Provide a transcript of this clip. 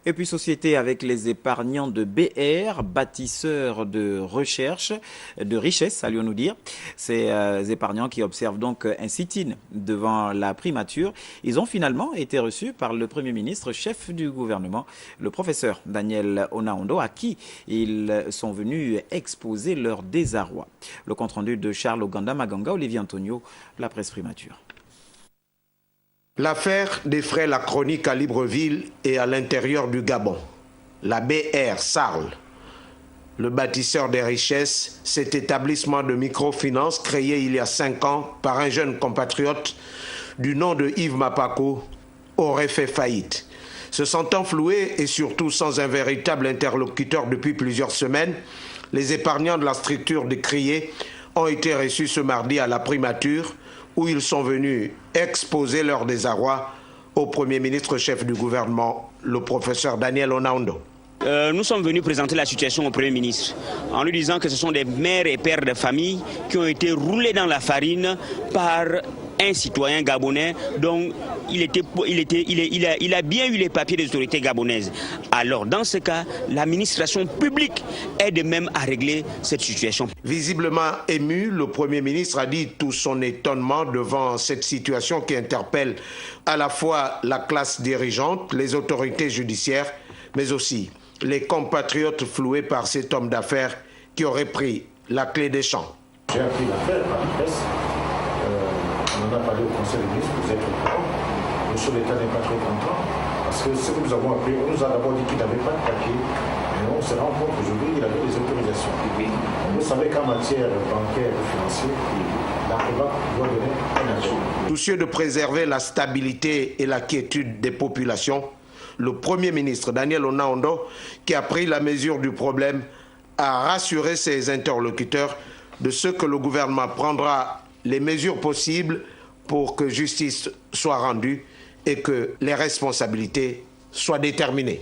Et puis société avec les épargnants de BR, bâtisseurs de recherche, de richesse, allions-nous dire. Ces épargnants qui observent donc un sit-in devant la primature, ils ont finalement été reçus par le Premier ministre, chef du gouvernement, le professeur Daniel Onaondo, à qui ils sont venus exposer leur désarroi. Le compte-rendu de Charles Oganda Maganga, Olivier Antonio, la presse primature. L'affaire défraie la chronique à Libreville et à l'intérieur du Gabon. La BR Sarl, le bâtisseur des richesses, cet établissement de microfinance créé il y a 5 ans par un jeune compatriote du nom de Yves Mapako, aurait fait faillite. Se sentant floués et surtout sans un véritable interlocuteur depuis plusieurs semaines, les épargnants de la structure décriée ont été reçus ce mardi à la primature, où ils sont venus exposer leur désarroi au Premier ministre chef du gouvernement, le professeur Daniel Onaondo. Nous sommes venus présenter la situation au Premier ministre en lui disant que ce sont des mères et pères de famille qui ont été roulés dans la farine par un citoyen gabonais dont il a bien eu les papiers des autorités gabonaises. Alors dans ce cas, l'administration publique est de même à régler cette situation. Visiblement ému, le Premier ministre a dit tout son étonnement devant cette situation qui interpelle à la fois la classe dirigeante, les autorités judiciaires, mais aussi les compatriotes floués par cet homme d'affaires qui aurait pris la clé des champs. J'ai appris l'affaire par la presse. On en a parlé au Conseil des ministres, vous êtes au courant. Le chef d'État n'est pas très content parce que ce que nous avons appris, on nous a d'abord dit qu'il n'avait pas de papier. Mais on se rend compte aujourd'hui qu'il avait des autorisations. Vous savez qu'en matière bancaire et financière, la COVAC doit donner un avis. Soucieux de préserver la stabilité et la quiétude des populations, le Premier ministre Daniel Onaondo, qui a pris la mesure du problème, a rassuré ses interlocuteurs de ce que le gouvernement prendra les mesures possibles pour que justice soit rendue et que les responsabilités soient déterminées.